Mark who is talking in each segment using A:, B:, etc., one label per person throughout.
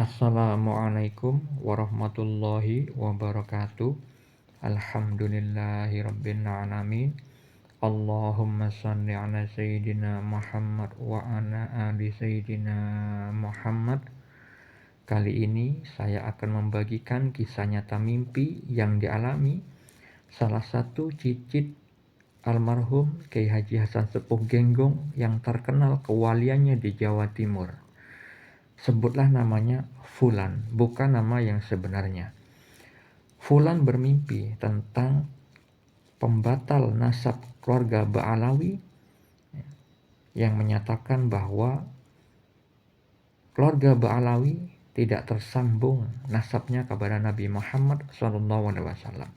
A: Assalamualaikum warahmatullahi wabarakatuh. Alhamdulillahirabbil alamin. Allahumma shalli ala sayyidina Muhammad wa ala ali sayyidina Muhammad. Kali ini saya akan membagikan kisah nyata mimpi yang dialami salah satu cicit almarhum Kiai Haji Hasan Sepuh Genggong yang terkenal kewaliannya di Jawa Timur. Sebutlah namanya Fulan, bukan nama yang sebenarnya. Fulan bermimpi tentang pembatal nasab keluarga Ba'alawi yang menyatakan bahwa keluarga Ba'alawi tidak tersambung nasabnya kepada Nabi Muhammad SAW.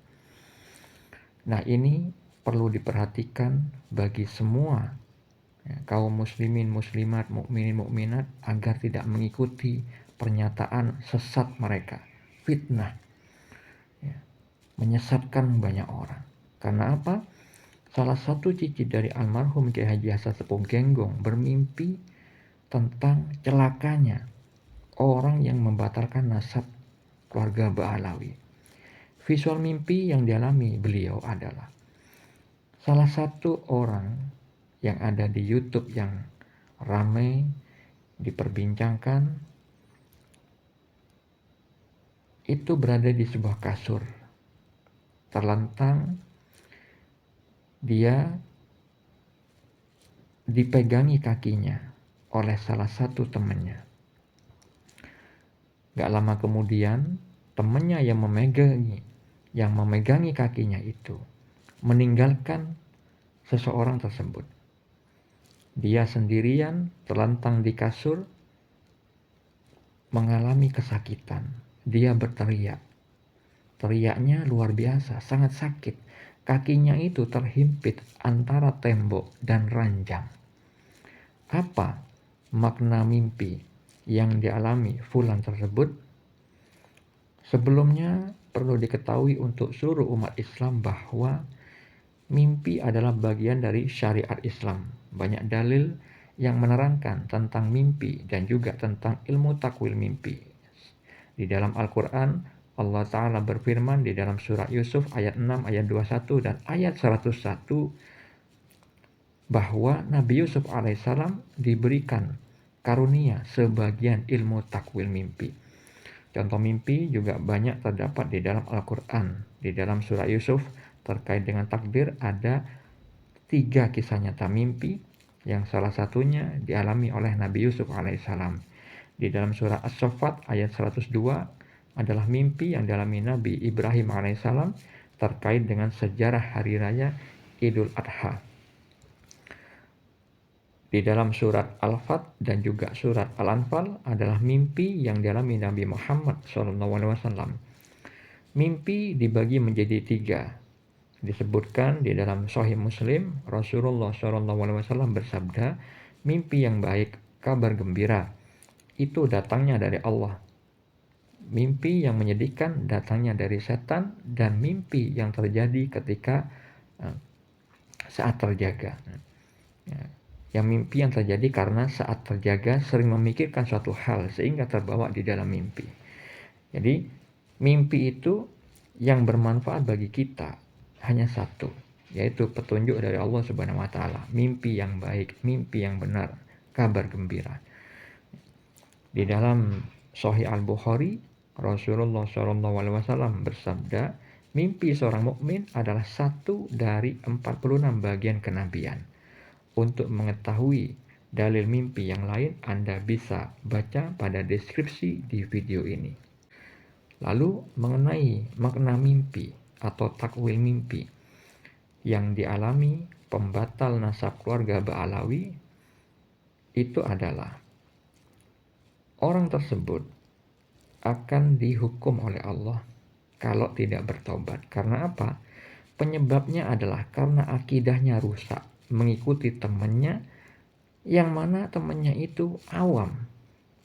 A: Nah, ini perlu diperhatikan bagi semua kaum muslimin, muslimat, mukminin, mukminat agar tidak mengikuti pernyataan sesat mereka, fitnah, menyesatkan banyak orang. Karena apa? Salah satu cicit dari almarhum Kiai Haji Hasan Sepuh Genggong bermimpi tentang celakanya orang yang membatalkan nasab keluarga Ba'alawi. Visual mimpi yang dialami beliau adalah salah satu orang yang ada di YouTube yang ramai diperbincangkan itu berada di sebuah kasur terlentang. Dia dipegangi kakinya oleh salah satu temannya. Gak lama kemudian temannya yang memegangi kakinya itu meninggalkan seseorang tersebut. Dia sendirian terlentang di kasur mengalami kesakitan. Dia berteriak. Teriaknya luar biasa, sangat sakit. Kakinya itu terhimpit antara tembok dan ranjang. Apa makna mimpi yang dialami Fulan tersebut? Sebelumnya perlu diketahui untuk seluruh umat Islam bahwa mimpi adalah bagian dari syariat Islam. Banyak dalil yang menerangkan tentang mimpi dan juga tentang ilmu takwil mimpi. Di dalam Al-Quran, Allah Ta'ala berfirman di dalam surah Yusuf ayat 6, ayat 21 dan ayat 101 bahwa Nabi Yusuf alaihissalam diberikan karunia sebagian ilmu takwil mimpi. Contoh mimpi juga banyak terdapat di dalam Al-Quran. Di dalam surah Yusuf terkait dengan takdir ada 3 kisah nyata mimpi yang salah satunya dialami oleh Nabi Yusuf alaihissalam. Di dalam surah As-Saffat ayat 102 adalah mimpi yang dialami Nabi Ibrahim alaihissalam terkait dengan sejarah hari raya Idul Adha. Di dalam surat Al-Fat dan juga surat Al-Anfal adalah mimpi yang dialami Nabi Muhammad SAW. Mimpi dibagi menjadi 3. Disebutkan di dalam Sahih Muslim, Rasulullah SAW bersabda, mimpi yang baik, kabar gembira, itu datangnya dari Allah. Mimpi yang menyedihkan datangnya dari setan, dan mimpi yang terjadi ketika saat terjaga. Yang mimpi yang terjadi karena saat terjaga sering memikirkan suatu hal sehingga terbawa di dalam mimpi. Jadi mimpi itu yang bermanfaat bagi kita hanya satu, yaitu petunjuk dari Allah Subhanahu wa taala. Mimpi yang baik, mimpi yang benar, kabar gembira. Di dalam Sahih Al-Bukhari, Rasulullah SAW bersabda, mimpi seorang mukmin adalah satu dari 46 bagian kenabian. Untuk mengetahui dalil mimpi yang lain, Anda bisa baca pada deskripsi di video ini. Lalu mengenai makna mimpi atau takwil mimpi yang dialami pembatal nasab keluarga Ba'alawi, itu adalah orang tersebut akan dihukum oleh Allah kalau tidak bertobat. Karena apa? Penyebabnya adalah karena akidahnya rusak, mengikuti temannya yang mana temannya itu awam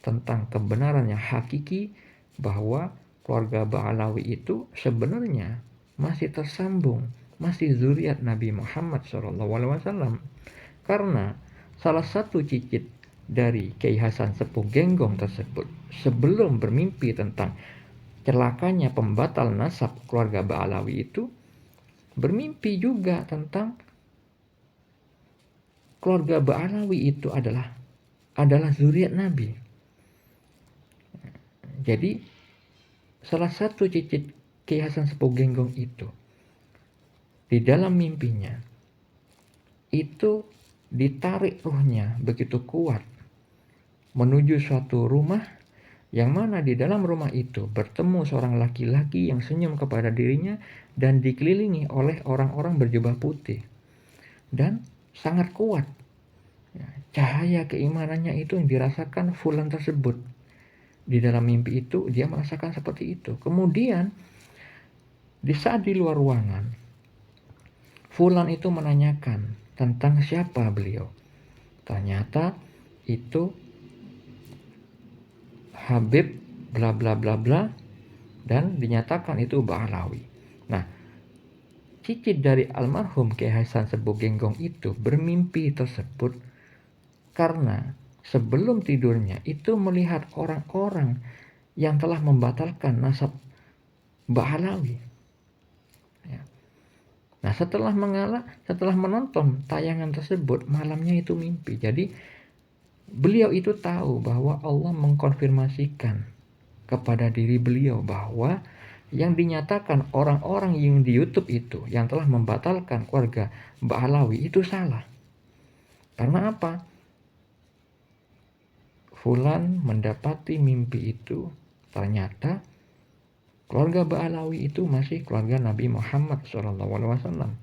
A: tentang kebenaran yang hakiki bahwa keluarga Ba'alawi itu sebenarnya masih tersambung, masih zuriat Nabi Muhammad SAW. Karena salah satu cicit dari Kiai Hasan Sepuh Genggong tersebut sebelum bermimpi tentang celakanya pembatal nasab keluarga Ba'alawi itu, bermimpi juga tentang keluarga Ba'alawi itu adalah zuriat Nabi. Jadi salah satu cicit Kiai Hasan Sepuh Genggong itu di dalam mimpinya itu ditarik ruhnya begitu kuat menuju suatu rumah yang mana di dalam rumah itu bertemu seorang laki-laki yang senyum kepada dirinya dan dikelilingi oleh orang-orang berjubah putih dan sangat kuat. Cahaya keimanannya itu yang dirasakan fulan tersebut. Di dalam mimpi itu dia merasakan seperti itu. Kemudian di saat di luar ruangan, fulan itu menanyakan tentang siapa beliau. Ternyata itu Habib bla bla bla bla dan dinyatakan itu Ba'alawi. Nah, cicit dari almarhum Kiai Hasan Sepuh Genggong itu bermimpi tersebut karena sebelum tidurnya itu melihat orang-orang yang telah membatalkan nasab Ba'alawi. Ya. Nah, setelah menonton tayangan tersebut, malamnya itu mimpi. Jadi beliau itu tahu bahwa Allah mengkonfirmasikan kepada diri beliau bahwa yang dinyatakan orang-orang yang di YouTube itu yang telah membatalkan keluarga Ba'alawi itu salah. Karena apa? Fulan mendapati mimpi itu ternyata keluarga Ba'alawi itu masih keluarga Nabi Muhammad SAW.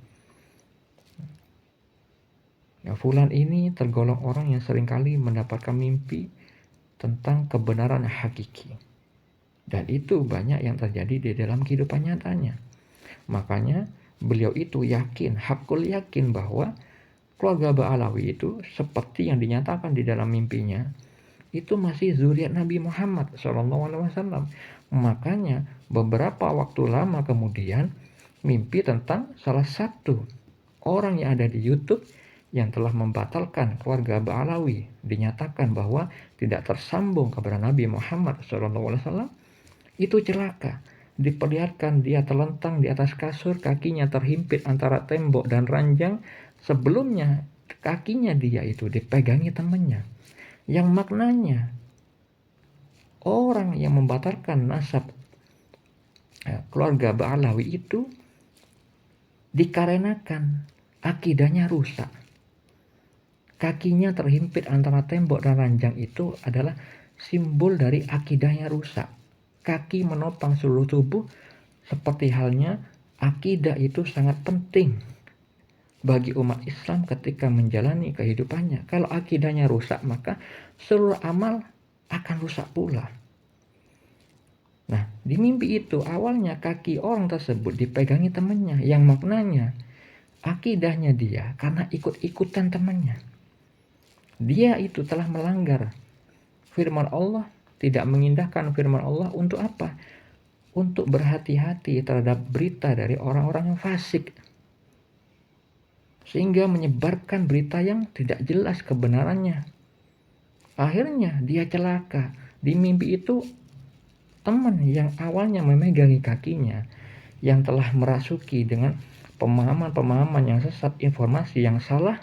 A: Ya, fulan ini tergolong orang yang seringkali mendapatkan mimpi tentang kebenaran hakiki. Dan itu banyak yang terjadi di dalam kehidupan nyatanya. Makanya beliau itu yakin, hakul yakin bahwa keluarga Ba'alawi itu seperti yang dinyatakan di dalam mimpinya, itu masih zuriat Nabi Muhammad SAW. Makanya beberapa waktu lama kemudian mimpi tentang salah satu orang yang ada di YouTube yang telah membatalkan keluarga Ba'alawi, dinyatakan bahwa tidak tersambung kepada Nabi Muhammad SAW, itu celaka. Diperlihatkan dia terlentang di atas kasur, kakinya terhimpit antara tembok dan ranjang. Sebelumnya kakinya dia itu dipegangi temannya. Yang maknanya orang yang membatalkan nasab keluarga Ba'alawi itu dikarenakan akidahnya rusak. Kakinya terhimpit antara tembok dan ranjang itu adalah simbol dari akidahnya rusak. Kaki menopang seluruh tubuh, seperti halnya akidah itu sangat penting bagi umat Islam ketika menjalani kehidupannya. Kalau akidahnya rusak, maka seluruh amal akan rusak pula. Nah, di mimpi itu awalnya kaki orang tersebut dipegangi temannya, yang maknanya akidahnya dia karena ikut-ikutan temannya. Dia itu telah melanggar firman Allah, tidak mengindahkan firman Allah untuk apa? Untuk berhati-hati terhadap berita dari orang-orang yang fasik. Sehingga menyebarkan berita yang tidak jelas kebenarannya. Akhirnya dia celaka. Di mimpi itu teman yang awalnya memegangi kakinya, yang telah merasuki dengan pemahaman-pemahaman yang sesat, informasi yang salah,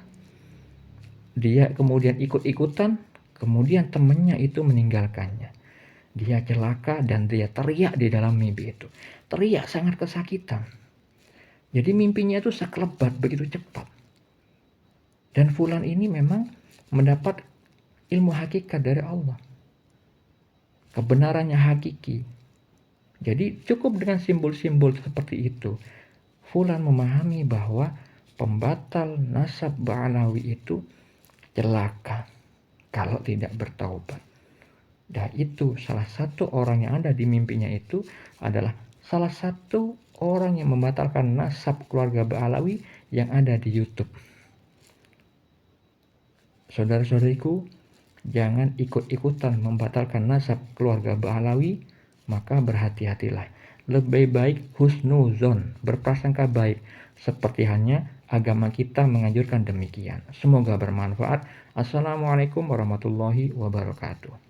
A: dia kemudian ikut-ikutan, kemudian temannya itu meninggalkannya. Dia celaka dan dia teriak di dalam mimpi itu. Teriak sangat kesakitan. Jadi mimpinya itu sekelebat begitu cepat. Dan fulan ini memang mendapat ilmu hakikat dari Allah. Kebenarannya hakiki. Jadi cukup dengan simbol-simbol seperti itu. Fulan memahami bahwa pembatal nasab Ba'alawi itu celaka kalau tidak bertaubat. Dan itu salah satu orang yang ada di mimpinya itu adalah salah satu orang yang membatalkan nasab keluarga Ba'alawi yang ada di YouTube. Saudara-saudariku, jangan ikut-ikutan membatalkan nasab keluarga Ba'alawi, maka berhati-hatilah. Lebih baik husnuzon, berprasangka baik, seperti halnya agama kita menganjurkan demikian. Semoga bermanfaat. Assalamualaikum warahmatullahi wabarakatuh.